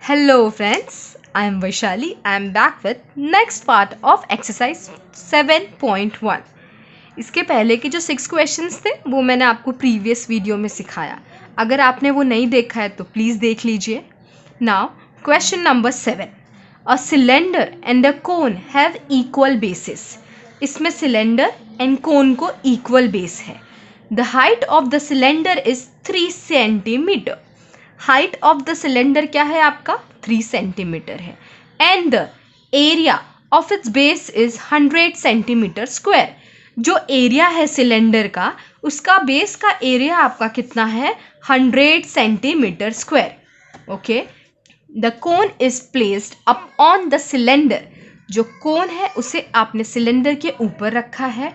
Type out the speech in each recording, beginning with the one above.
Hello friends, I am Vaishali. I am back with next part of exercise 7.1. इसके पहले के जो 6 questions थे वो मैंने आपको प्रीवियस वीडियो में सिखाया. अगर आपने वो नहीं देखा है तो प्लीज़ देख लीजिए. Now question number 7. A cylinder and a cone have equal basis. इसमें सिलेंडर एंड कोन को इक्वल बेस है. The height of the cylinder is 3 centimetre. Height of the cylinder क्या है आपका 3 सेंटीमीटर है. And the area of its base is 100 centimetre square. जो area है cylinder का उसका बेस का एरिया आपका कितना है 100 centimetre square. Okay. The cone is placed up on the cylinder. जो कोन है उसे आपने सिलेंडर के ऊपर रखा है.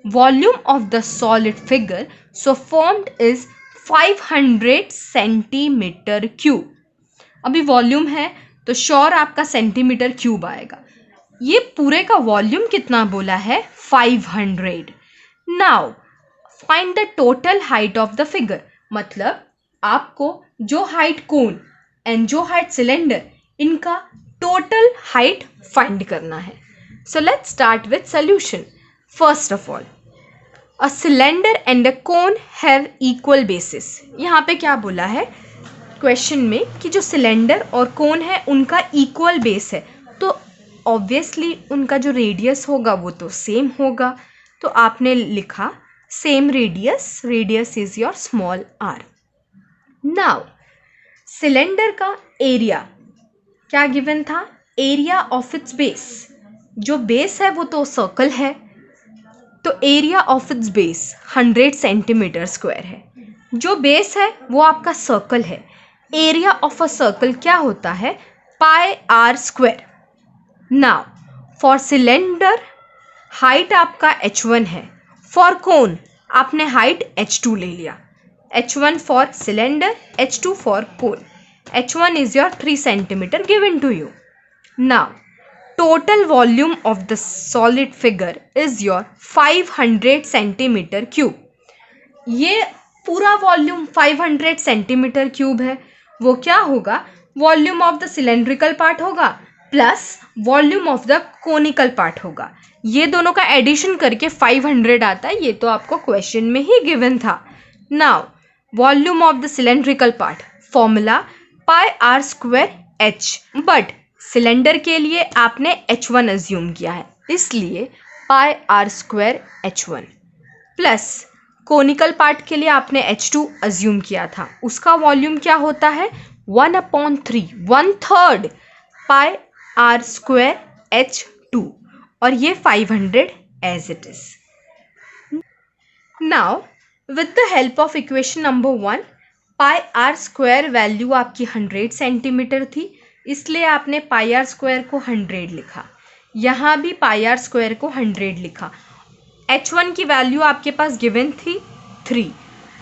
Volume of the solid figure so formed is 500 centimetre cube. अभी वॉल्यूम है तो श्योर आपका सेंटीमीटर क्यूब आएगा. ये पूरे का वॉल्यूम कितना बोला है 500. Now find the total height of the figure. मतलब आपको जो हाइट कोन एंड जो हाइट सिलेंडर इनका टोटल हाइट फाइंड करना है. सो let's start with solution. First of all a cylinder and a cone have equal basis. यहाँ पे क्या बोला है क्वेश्चन में कि जो सिलेंडर और कोन है उनका इक्वल बेस है. तो ऑब्वियसली उनका जो रेडियस होगा वो तो सेम होगा. तो आपने लिखा same radius. Radius is your small R. Now cylinder का एरिया क्या गिवन था. Area of its base. जो बेस है वो तो सर्कल है तो area of its base 100 centimetre square है. जो बेस है वो आपका सर्कल है. एरिया ऑफ अ सर्कल क्या होता है pi are square. Now for cylinder height आपका h1 है. फॉर कोन आपने हाइट h2 ले लिया. h1 for cylinder, h2 for cone. h1 is your 3 centimetre given to you. Now total volume of the solid figure is your 500 centimetre cube. ये पूरा volume 500 centimetre cube है. वो क्या होगा volume of the cylindrical part होगा plus volume of the conical part होगा. ये दोनों का एडिशन करके 500 आता है. ये तो आपको क्वेश्चन में ही गिवन था. Now volume of the cylindrical part formula pi are square H. But cylinder के लिए आपने h1 अज्यूम किया है इसलिए pi are square h1 plus conical part के लिए आपने h2 अज्यूम किया था. उसका वॉल्यूम क्या होता है 1/3 1/3 पाई आर स्क्वायर h2 और ये 500 as it is. Now with the help of equation number 1 pi are square value आपकी 100 सेंटीमीटर थी इसलिए आपने पाई आर स्क्वायर को 100 लिखा. यहाँ भी पाई आर स्क्वायर को 100 लिखा. h1 की वैल्यू आपके पास गिवन थी 3.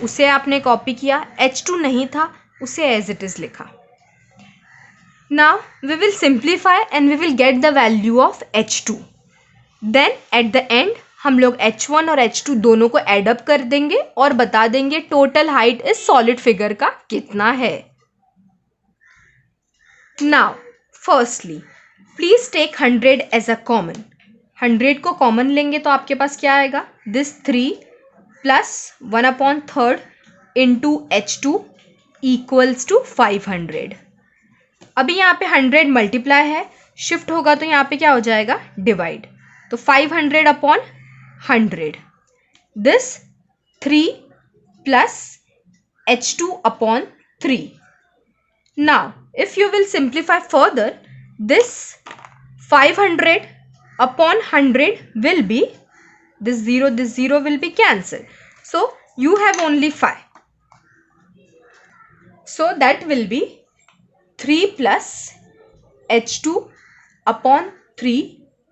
उसे आपने कॉपी किया. h2 नहीं था उसे एज इट इज़ लिखा. Now we will simplify and we will get the value of h2. Then at the end हम लोग h1 और h2 दोनों को एडअप कर देंगे और बता देंगे टोटल हाइट इस सॉलिड फिगर का कितना है. Now, firstly, please take 100 as a common. 100 को कॉमन लेंगे तो आपके पास क्या आएगा this 3 plus 1/3 into h2 equals to 500. अभी यहाँ पे 100 मल्टीप्लाई है शिफ्ट होगा तो यहाँ पे क्या हो जाएगा डिवाइड. तो 500/100 this 3 plus h2/3. Now, if you will simplify further, this 500/100 will be, this 0 will be cancelled. So, you have only 5. So, that will be 3 plus h2/3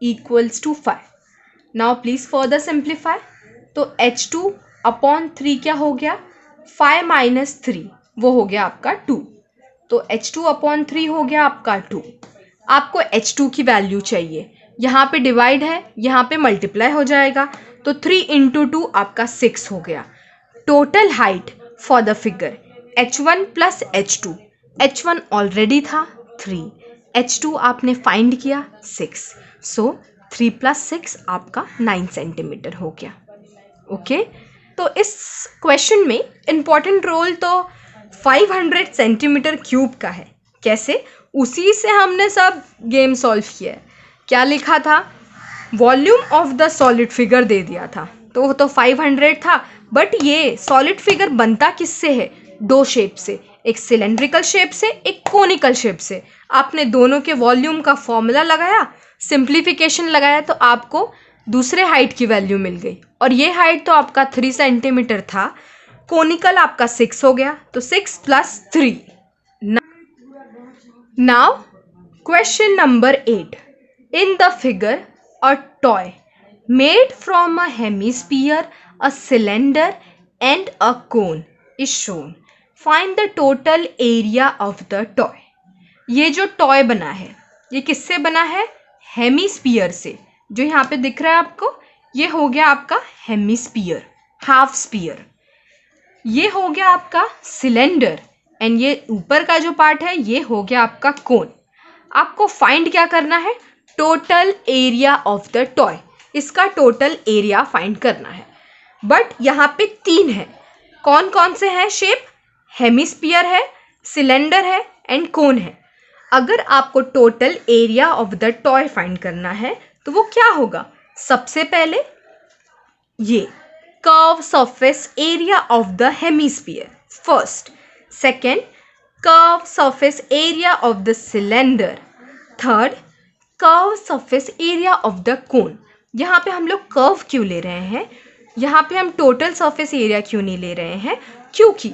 equals to 5. Now, please further simplify. तो h2/3 क्या हो गया 5 minus 3 वो हो गया आपका 2. तो h2/3 हो गया आपका 2. आपको h2 की वैल्यू चाहिए. यहाँ पे डिवाइड है यहाँ पे मल्टीप्लाई हो जाएगा तो 3 इंटू 2 आपका 6 हो गया. Total height for the figure h1 plus h2. h1 already था 3, H2 आपने फाइंड किया 6, सो 3 + 6 आपका 9 सेंटीमीटर हो गया। ओके, तो इस क्वेश्चन में इम्पॉर्टेंट रोल तो 500 सेंटीमीटर क्यूब का है। कैसे? उसी से हमने सब गेम सॉल्व किया है। क्या लिखा था? Volume of the solid figure दे दिया था, तो वो तो 500 था, बट ये सॉलिड फिगर बनता किससे है? दो शेप से, एक सिलेंड्रिकल शेप से, एक कोनिकल शेप से। आपने दोनों के वॉल्यूम का फॉर्मूला लगाया, सिंप्लीफिकेशन लगाया, तो आपको दूसरे हाइट की वैल्यू मिल गई। और ये हाइट तो आपका 3 सेंटीमीटर था, कोनिकल आपका 6 हो गया, तो 6 + 3। Now question number 8। In the figure a toy made from a hemisphere, a cylinder and a cone is shown. Find the total area of the toy. ये जो टॉय बना है ये किससे बना है? हेमीस्फीयर से। जो यहाँ पे दिख रहा है आपको, ये हो गया आपका हेमीस्फीयर, हाफ स्फीयर। ये हो गया आपका सिलेंडर, एंड ये ऊपर का जो पार्ट है ये हो गया आपका कोन। आपको फाइंड क्या करना है? Total area of the toy. इसका टोटल एरिया फाइंड करना है। बट यहाँ पे 3 है। कौन कौन से हैं शेप? हेमीस्फीयर है, सिलेंडर है एंड कोन है। अगर आपको total area of the toy find करना है तो वो क्या होगा? सबसे पहले ये curve surface area of the hemisphere first, second curve surface area of the cylinder, third curve surface area of the कोन। यहाँ पे हम लोग कर्व क्यों ले रहे हैं? यहाँ पे हम टोटल सरफेस एरिया क्यों नहीं ले रहे हैं? क्योंकि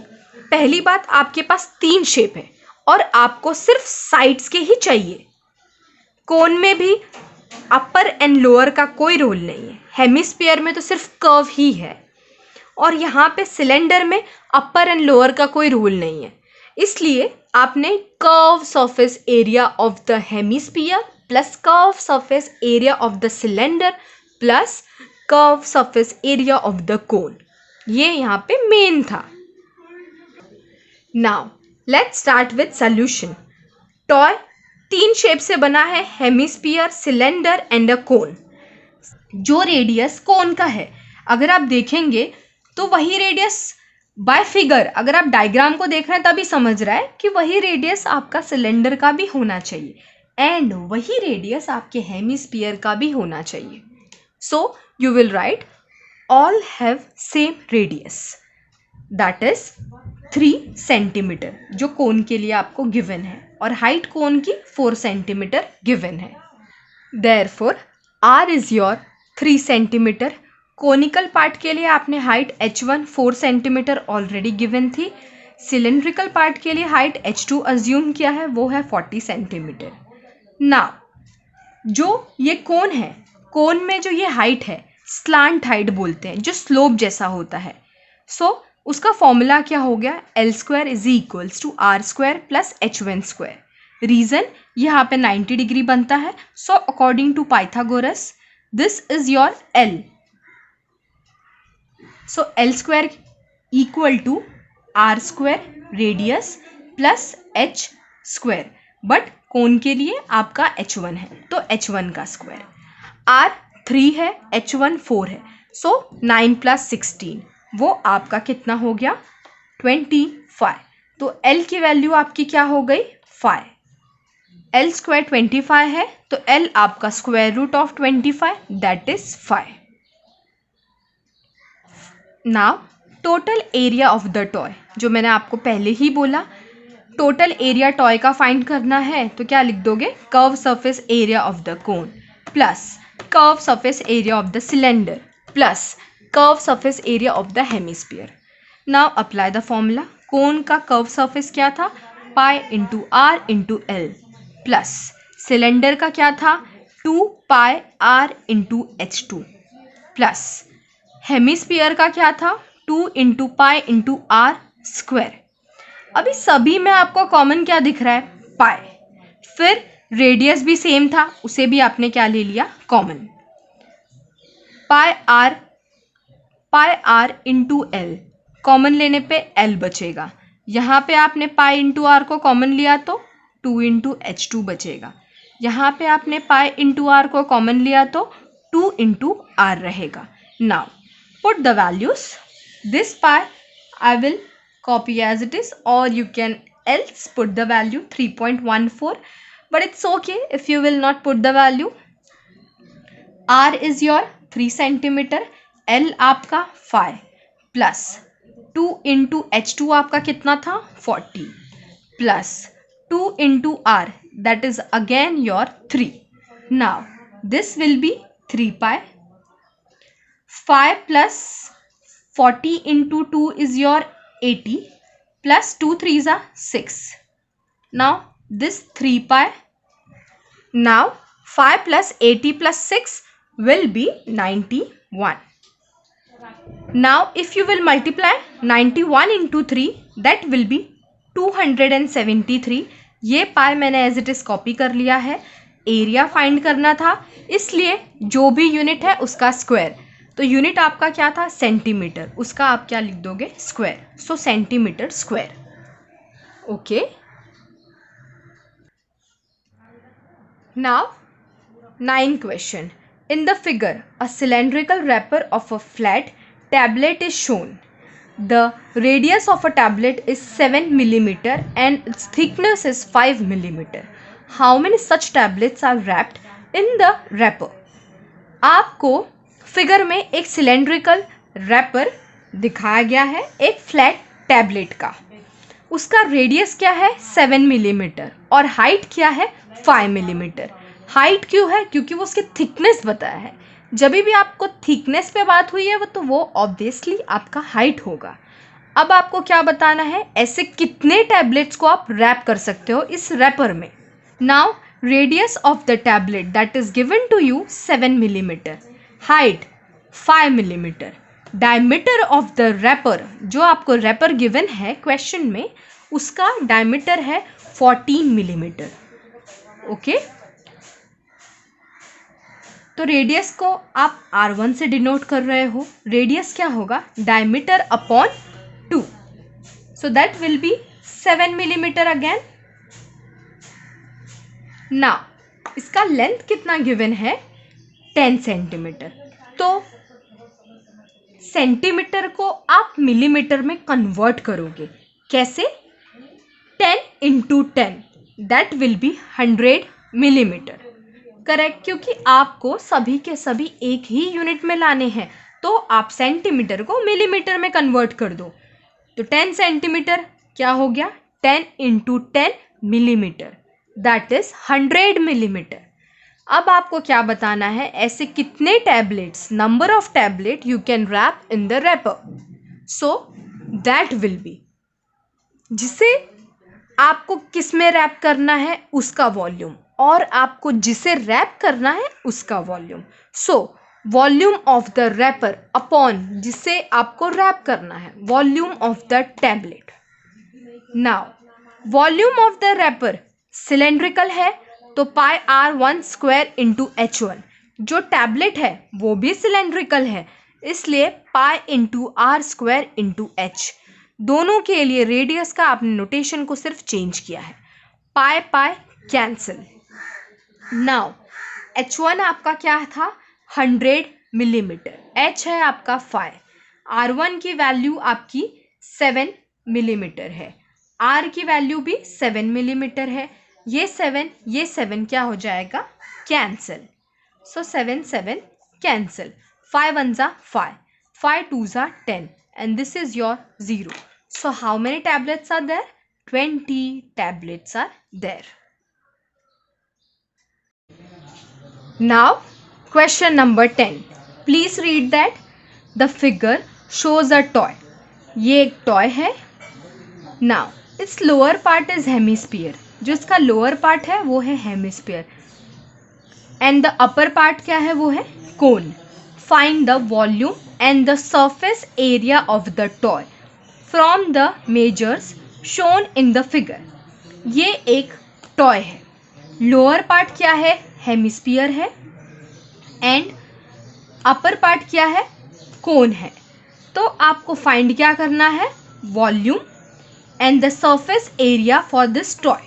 पहली बात, आपके पास 3 शेप है और आपको सिर्फ साइड्स के ही चाहिए। कोन में भी अपर एंड लोअर का कोई रोल नहीं है, हेमिस्फीयर में तो सिर्फ कर्व ही है, और यहाँ पे सिलेंडर में अपर एंड लोअर का कोई रूल नहीं है। इसलिए आपने curve surface area of the hemisphere plus curve surface area of the cylinder plus curve surface area of the कोन, ये यहाँ पे मेन था। Now let's start with solution. Toy 3 shape से बना है, हेमिस्फीयर, सिलेंडर एंड अ कोन। जो रेडियस कोन का है, अगर आप देखेंगे तो वही रेडियस बाय फिगर, अगर आप डायग्राम को देख रहे हैं तभी समझ रहा है कि वही रेडियस आपका सिलेंडर का भी होना चाहिए एंड वही रेडियस आपके हेमिस्फीयर का भी होना चाहिए। So you will write all have same radius, that is 3 centimetre, जो कोन के लिए आपको गिवन है, और हाइट कोन की 4 सेंटीमीटर गिवन है। Therefore R is your 3 centimetre. Conical part के लिए आपने height H1 4 centimetre already given थी। सिलेंड्रिकल पार्ट के लिए हाइट H2 अज्यूम किया है, वो है 40 सेंटीमीटर। नाउ जो ये कोन है, कोन में जो ये हाइट है स्लांट हाइट बोलते हैं, जो स्लोप जैसा होता है। सो उसका फॉर्मूला क्या हो गया? L² = R² + H1²। रीजन, यहाँ पे 90 डिग्री बनता है, so according to Pythagoras this is your L। So L² = R² radius plus H², but cone के लिए आपका H1 है तो H1 का स्क्वायर। R 3 है, H1 4 है, सो 9 + 16 वो आपका कितना हो गया? 25। तो L की वैल्यू आपकी क्या हो गई? 5। L² 25 है तो L आपका √25, that is 5। Now total area of the toy, जो मैंने आपको पहले ही बोला, टोटल एरिया टॉय का फाइंड करना है तो क्या लिख दोगे? Curve surface area of the cone plus curve surface area of the cylinder plus curve surface area of the hemisphere. Now apply the formula. Cone का कर्व सरफेस क्या था? Pi × R × L plus cylinder का क्या था? 2πr × H2 plus hemisphere का क्या था? 2 × पाई × R²। अभी सभी में आपको कॉमन क्या दिख रहा है? पाई। फिर रेडियस भी सेम था, उसे भी आपने क्या ले लिया? कॉमन। पाई r × L, कॉमन लेने पे L बचेगा। यहाँ पे आपने पाई × R को कॉमन लिया तो 2 इंटू H2 बचेगा। यहाँ पे आपने पाई इंटू आर को कॉमन लिया तो 2 इंटू आर रहेगा। Now put the values. This pi I will copy as it is, or you can else put the value 3.14, but it's okay if you will not put the value. R is your 3 centimeter, L आपका 5 plus 2 into H2 आपका कितना था 40 plus 2 into R that is again your 3. Now this will be 3 pi. 5 plus 40 into 2 is your 80 plus 2 3s are 6. Now this 3 pi. Now 5 plus 80 plus 6 will be 91. Now if you will multiply 91 into 3 that will be 273. ये पाई मैंने as it is copy कर लिया है। Area find करना था, इसलिए जो भी यूनिट है उसका स्क्वायर। तो यूनिट आपका क्या था सेंटीमीटर, उसका आप क्या लिख दोगे square. So centimetre square. Okay, now 9 question. In the figure a cylindrical wrapper of a flat tablet is shown. The radius of a tablet is 7 millimeter and its thickness is 5 millimeter. How many such tablets are wrapped in the wrapper? आपको figure में एक cylindrical wrapper दिखाया गया है एक flat tablet का। उसका radius क्या है 7 मिलीमीटर और हाइट क्या है 5 मिलीमीटर। हाइट क्यों है, क्योंकि वो उसकी थिकनेस बताया है। जब भी आपको थिकनेस पे बात हुई है तो वो ऑब्वियसली आपका हाइट होगा। अब आपको क्या बताना है, ऐसे कितने टैबलेट्स को आप रैप कर सकते हो इस रैपर में। Now radius of the tablet that is given to you 7 millimetre, height 5 millimetre, diameter of the wrapper जो आपको रैपर गिवन है क्वेश्चन में उसका डायमीटर है 14 मिलीमीटर। ओके, तो रेडियस को आप R1 से डिनोट कर रहे हो। रेडियस क्या होगा diameter upon 2, so that will B 7 millimetre again. Now इसका लेंथ कितना गिवन है 10 सेंटीमीटर। तो सेंटीमीटर को आप मिलीमीटर में कन्वर्ट करोगे कैसे, 10 into 10 that will B 100 millimetre. Correct, क्योंकि आपको सभी के सभी एक ही यूनिट में लाने हैं तो आप सेंटीमीटर को मिलीमीटर में कन्वर्ट कर दो। तो 10 सेंटीमीटर क्या हो गया 10 into 10 millimetre that is 100 millimetre. अब आपको क्या बताना है, ऐसे कितने tablets, number of tablet you can wrap in the wrapper. So that will be, जिसे आपको किस में रैप करना है उसका वॉल्यूम और आपको जिसे रैप करना है उसका volume. So volume of the wrapper upon जिसे आपको रैप करना है volume of the tablet. Now volume of the wrapper cylindrical है तो पाई R1 स्क्वायर इंटू H1। जो टैबलेट है वो भी सिलेंड्रिकल है, इसलिए pi into R square into H। दोनों के लिए रेडियस का आपने नोटेशन को सिर्फ चेंज किया है। पाई पाई कैंसिल। नाउ H1 आपका क्या था 100 मिलीमीटर, H है आपका 5, R1 की वैल्यू आपकी 7 मिलीमीटर है, R की वैल्यू भी 7 मिलीमीटर है। ये 7 क्या हो जाएगा cancel. So 7 7 cancel, 5 1s are 5, 5 2s are 10 and this is your 0. So how many tablets are there? 20 tablets are there. Now question number 10. Please read that. The figure shows a toy. ये एक toy है। Now its lower part is hemisphere. जो इसका lower part है वो है hemisphere and the upper part क्या है वो है cone. Find the volume and the surface area of the toy from the measures shown in the figure. ये एक टॉय है, लोअर पार्ट क्या है हेमिस्फीयर है एंड अपर पार्ट क्या है कोन है। तो आपको फाइंड क्या करना है volume and the surface area for this toy.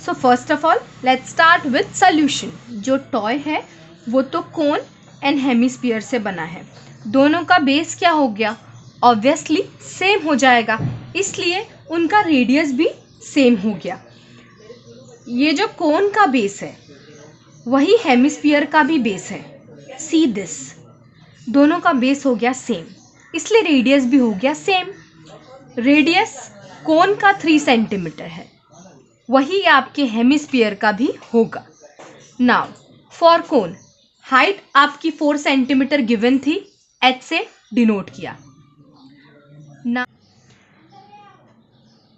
So first of all let's start with solution. जो टॉय है वो तो कोन एंड हेमिस्फीयर से बना है। दोनों का बेस क्या हो गया? ऑब्वियसली सेम हो जाएगा, इसलिए उनका रेडियस भी सेम हो गया। ये जो कोन का बेस है वही हेमिस्फीयर का भी बेस है। सी दिस, दोनों का बेस हो गया सेम, इसलिए रेडियस भी हो गया सेम। रेडियस कोन का 3 सेंटीमीटर है, वही आपके हेमिस्फीयर का भी होगा। नाउ फॉर कोन, हाइट आपकी 4 सेंटीमीटर गिवन थी, h से डिनोट किया। ना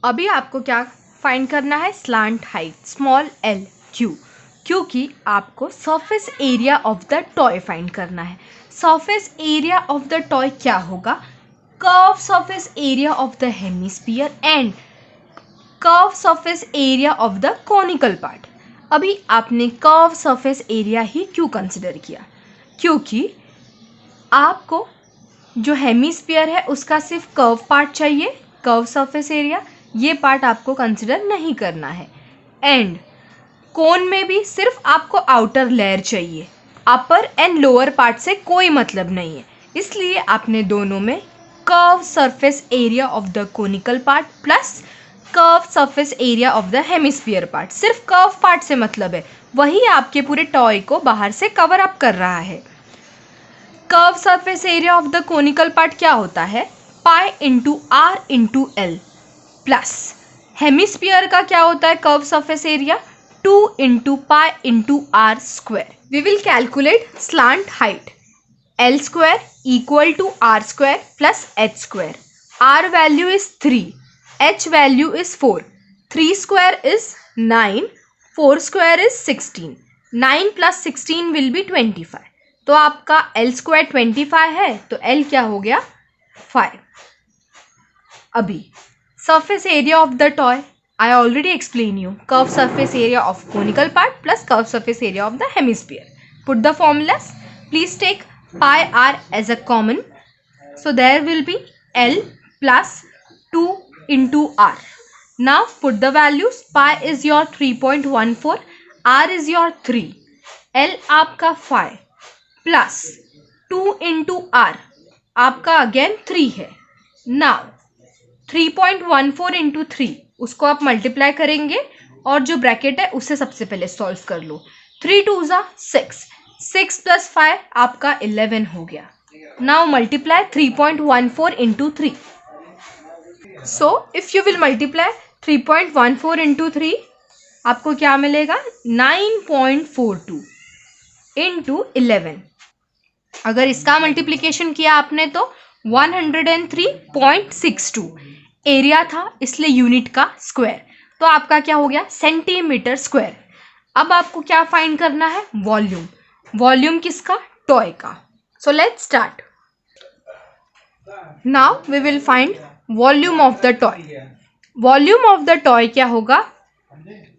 अभी आपको क्या फाइंड करना है? स्लांट हाइट, स्मॉल l, क्योंकि आपको surface area of the toy find करना है। Surface area of the toy क्या होगा? Curve surface area of the hemisphere and curve surface area of the conical part. अभी आपने कर्व सरफेस एरिया ही क्यों consider किया? क्योंकि आपको जो हेमिस्फीयर है उसका सिर्फ कर्व पार्ट चाहिए, कर्व सरफेस एरिया, ये पार्ट आपको कंसिडर नहीं करना है। एंड कोन में भी सिर्फ आपको आउटर लेयर चाहिए, अपर एंड लोअर पार्ट से कोई मतलब नहीं है, इसलिए आपने दोनों में curve surface area of the conical part plus curve surface area of the hemisphere part, सिर्फ कर्व पार्ट से मतलब है, वही आपके पूरे टॉय को बाहर से कवर अप कर रहा है। Curve surface area of the conical part क्या होता है? Pi into R into L plus hemisphere का क्या होता है? Curve surface area 2 into pi into R square. We will calculate slant height, L square equal to R square plus H square. R value is 3, H value is 4, 3 square is 9, 4 square is 16, 9 plus 16 will be 25। तो आपका L square 25 है, तो L क्या हो गया? 5। अभी surface area of the toy, I already explained you, curve surface area of conical part plus curve surface area of the hemisphere. Put the formulas. Please take pi r as a common. So there will be L plus 2 into r. Now put the values. Pi is your 3.14, r is your 3, L आपका 5 plus 2 into r आपका again 3 है। Now 3.14 into 3, उसको आप multiply करेंगे और जो bracket है उससे सबसे पहले सॉल्व कर लो। 3 2 ज़ा 6, 6 प्लस 5 आपका 11 हो गया। Now multiply 3.14 into 3। So if you will multiply 3.14 into 3, आपको क्या मिलेगा? 9.42 इंटू 11। अगर इसका मल्टीप्लिकेशन किया आपने तो 103.62। एरिया था इसलिए यूनिट का स्क्वायर, तो आपका क्या हो गया? Centimetre square. अब आपको क्या फाइंड करना है? वॉल्यूम। वॉल्यूम किसका? टॉय का। So let's start. Now we will find volume of the toy. Volume of the toy क्या होगा?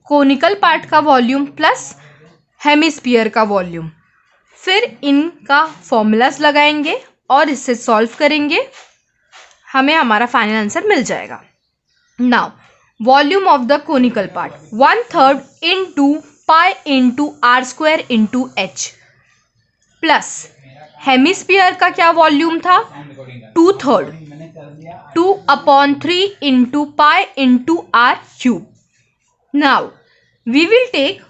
कोनिकल पार्ट का वॉल्यूम प्लस हेमिस्फीयर का वॉल्यूम। फिर इनका फॉर्मूलाज लगाएंगे और इससे सॉल्व करेंगे, हमें हमारा फाइनल आंसर मिल जाएगा। Now volume of the conical part 1/3 into pi into R square into H plus hemisphere का क्या वॉल्यूम था? 2/3, 2/3 into pi into R cube. Now we will take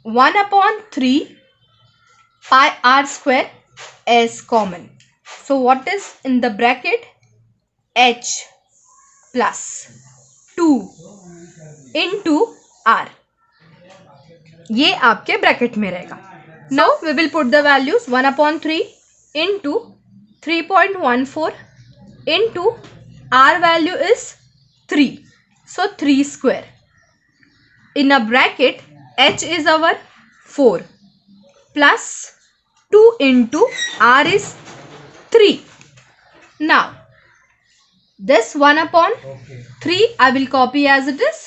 1/3 pi r square as common. So what is in the bracket? H plus 2 into r. ये आपके bracket में रहेगा। Now we will put the values 1/3 into 3.14 into r value is 3. So 3 square. In a bracket, h is our 4 plus 2 into r is 3. Now this 1/3 I will copy as it is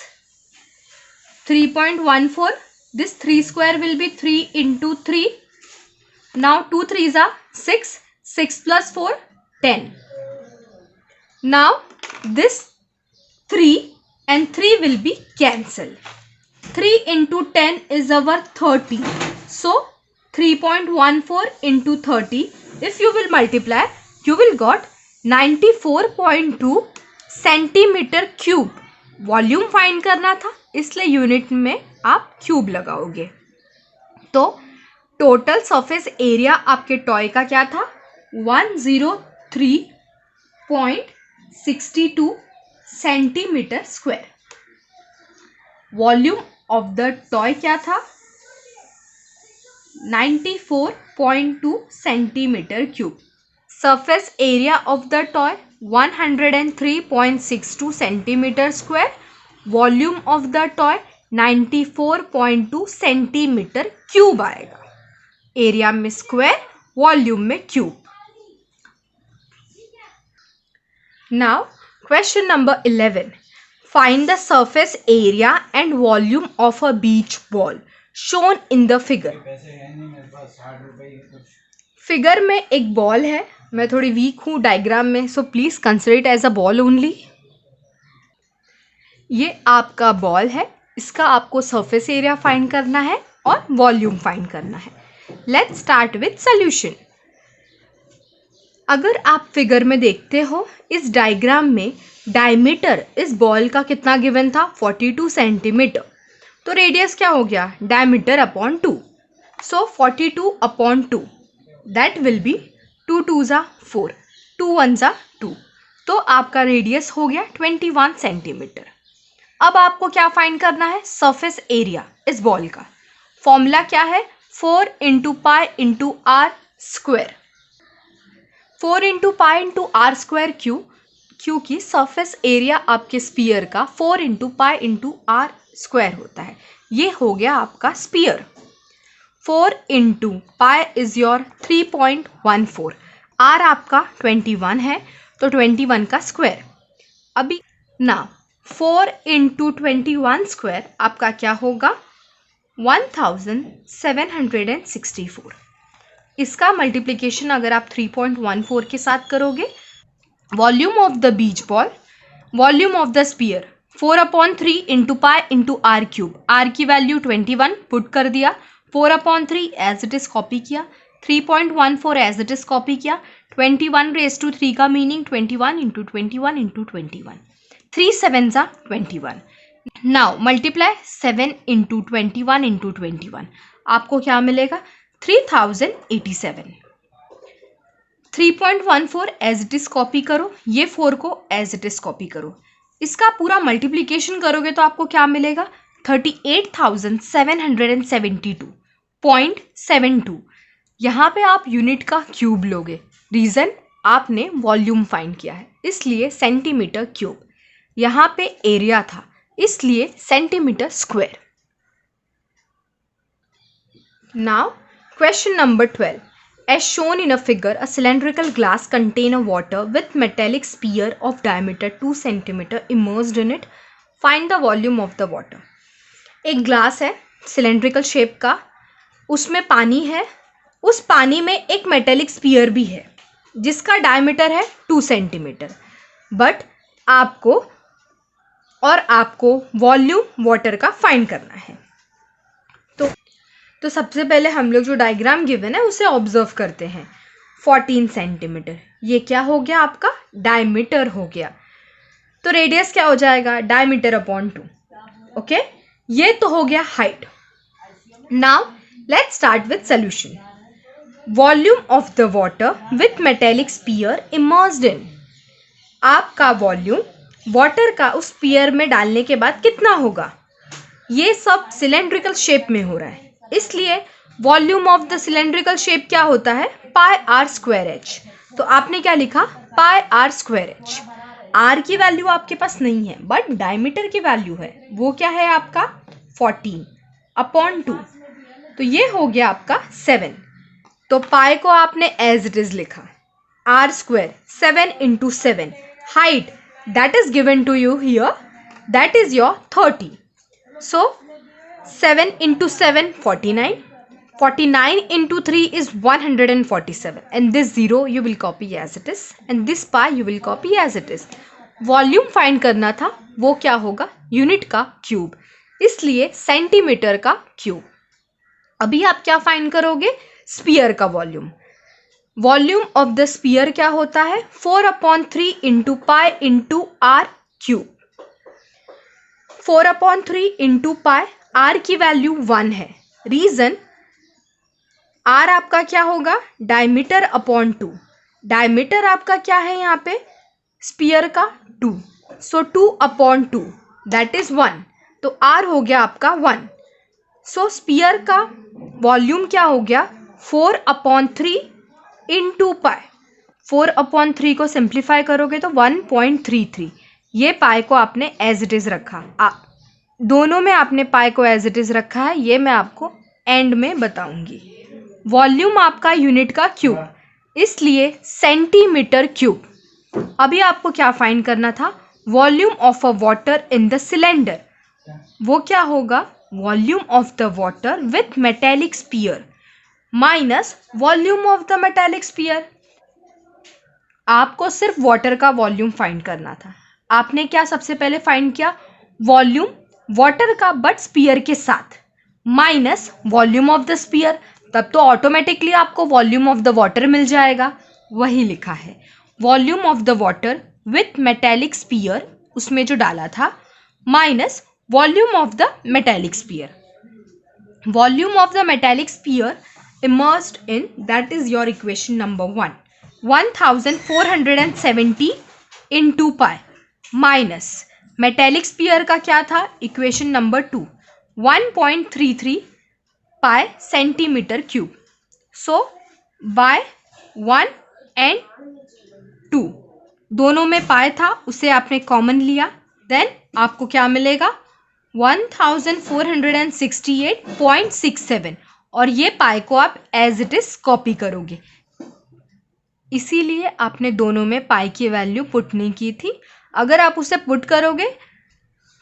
3.14. This 3 square will be 3 into 3. Now 2 3s are 6. 6 plus 4 10. Now this 3 and 3 will be cancelled. 3 into 10 is our 30. So 3.14 into 30. If you will multiply, you will got 94.2 centimetre cube. Volume find करना था, इसलिए unit में आप cube लगाओगे. तो total surface area आपके toy का क्या था? 103.62 centimetre square. Volume of the toy क्या था? 94.2 centimetre cube. Surface area of the toy 103.62 centimetre square. Volume of the toy 94.2 centimetre cube आएगा. एरिया में स्क्वायर, वॉल्यूम में cube. Now question number 11. Find the surface area and volume of a beach ball shown in the figure. Figure में एक ball है. मैं थोड़ी week हूँ diagram में, so please consider it as a ball only. ये आपका बॉल है, इसका आपको सरफेस एरिया फाइंड करना है और वॉल्यूम फाइंड करना है. Let's start with solution. अगर आप फिगर में देखते हो, इस डायग्राम में डायमीटर इस बॉल का कितना गिवन था? 42 सेंटीमीटर. तो रेडियस क्या हो गया? Diameter upon 2. So 42 upon 2 that will B 2 2s are 4, 2 1s are 2. तो आपका रेडियस हो गया 21 सेंटीमीटर. अब आपको क्या फाइंड करना है? सरफेस एरिया इस बॉल का. फॉर्मूला क्या है? 4 into pi into R square. 4 into pi into R square क्योंकि सरफेस एरिया आपके स्पीयर का 4 into pi into R square होता है. ये हो गया आपका sphere. 4 into pi is your 3.14. आर आपका 21 है, तो 21 का स्क्वायर. अभी ना 4 इंटू 21 स्क्वायर आपका क्या होगा? 1764. इसका मल्टीप्लिकेशन अगर आप 3.14 के साथ करोगे, volume of the beach ball, volume of the sphere 4/3 into pi into R cube. R की वैल्यू 21 पुट कर दिया, 4/3 एज इट इज कॉपी किया, 3.14 एज इट इज कॉपी किया. 21 रेज टू 3 का meaning 21 into 21 into 21. 3 7s are 21. Now multiply 7 into 21 into 21. आपको क्या मिलेगा? 3087. 3.14 एज इट इज कॉपी करो, ये 4 को एज इट इज कॉपी करो. इसका पूरा मल्टीप्लिकेशन करोगे तो आपको क्या मिलेगा? 38,772.72. यहाँ पे आप यूनिट का क्यूब लोगे. रीजन, आपने वॉल्यूम फाइंड किया है, इसलिए सेंटीमीटर क्यूब. यहाँ पे एरिया था, इसलिए centimetre square. Now question number 12. As shown in a figure, a cylindrical glass contains a water with metallic sphere of diameter 2 cm immersed in it. Find the volume of the water. एक glass है cylindrical shape का, उसमें पानी है. उस पानी में एक मेटेलिक स्पीयर भी है जिसका डायमीटर है 2 सेंटीमीटर. बट आपको वॉल्यूम वाटर का फाइंड करना है. तो सबसे पहले हम लोग जो डायग्राम गिवन है उसे ऑब्जर्व करते हैं. 14 सेंटीमीटर, ये क्या हो गया? आपका डायमीटर हो गया. तो रेडियस क्या हो जाएगा? Diameter upon 2. ओके, ये तो हो गया height. Now let's start with solution. Volume of the water with metallic sphere immersed in. आपका वॉल्यूम वाटर का उस स्पीयर में डालने के बाद कितना होगा? ये सब सिलेंड्रिकल शेप में हो रहा है, इसलिए volume of the cylindrical shape क्या होता है? Pi are square H. तो आपने क्या लिखा? पाई आर स्क्वायर एच. आर की वैल्यू आपके पास नहीं है, बट डायमीटर की वैल्यू है. वो क्या है आपका? 14 अपॉन 2. तो ये हो गया आपका 7. तो पाई को आपने एज इट इज लिखा. R square 7 into 7. Height that is given to you here, that is your 30. So 7 into 7 49. 49 into 3 is 147. And this 0 you will copy as it is. And this pi you will copy as it is. Volume find करना था, वो क्या होगा? Unit का cube. इसलिए centimetre का cube. अभी आप क्या फाइंड करोगे? स्फीयर का volume. Volume of the sphere क्या होता है? 4/3 into pi into R cube. 4/3 into pi, R की वैल्यू 1 है। रीजन, आर आपका क्या होगा? Diameter upon 2। डायमीटर आपका क्या है यहाँ पे? स्फीयर का 2, सो 2/2 दैट इज 1, तो आर हो गया आपका 1। सो स्फीयर का वॉल्यूम क्या हो गया? 4/3 इंटू पाई। 4/3 को सिंप्लीफाई करोगे तो 1.33। ये पाई को आपने एज इट इज रखा। दोनों में आपने पाई को एज इट इज रखा है, ये मैं आपको एंड में बताऊंगी। वॉल्यूम आपका यूनिट का क्यूब, इसलिए सेंटीमीटर क्यूब। अभी आपको क्या फाइंड करना था? Volume of a water in the cylinder. वो क्या होगा? Volume of the water with metallic sphere minus volume of the metallic sphere. आपको सिर्फ वाटर का वॉल्यूम फाइंड करना था। आपने क्या सबसे पहले फाइंड किया? वॉल्यूम वाटर का बट स्फीयर के साथ, minus volume of the sphere. तब तो ऑटोमेटिकली आपको वॉल्यूम ऑफ द वाटर मिल जाएगा। वही लिखा है, volume of the water with metallic sphere, उसमें जो डाला था, minus volume of the metallic sphere. Volume of the metallic sphere immersed in, that is your equation number 1, 1470 into pi, minus metallic sphere का क्या था? equation number 2, 1.33 pi centimeter cube. So by 1 and 2 दोनों में पाई था, उसे आपने common लिया, then आपको क्या मिलेगा? 1468.67, और ये पाई को आप एज इट इज कॉपी करोगे। इसीलिए आपने दोनों में पाई की वैल्यू पुट नहीं की थी। अगर आप उसे पुट करोगे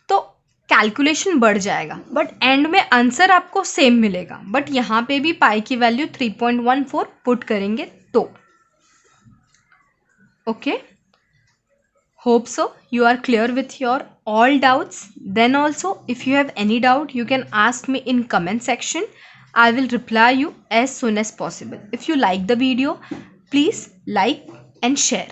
तो कैलकुलेशन बढ़ जाएगा, बट एंड में आंसर आपको सेम मिलेगा। बट यहाँ पे भी पाई की वैल्यू 3.14 पुट करेंगे तो। Okay, hope so you are clear with your all doubts. Then also if you have any doubt, you can ask me in comment section. I will reply you as soon as possible. If you like the video, please like and share.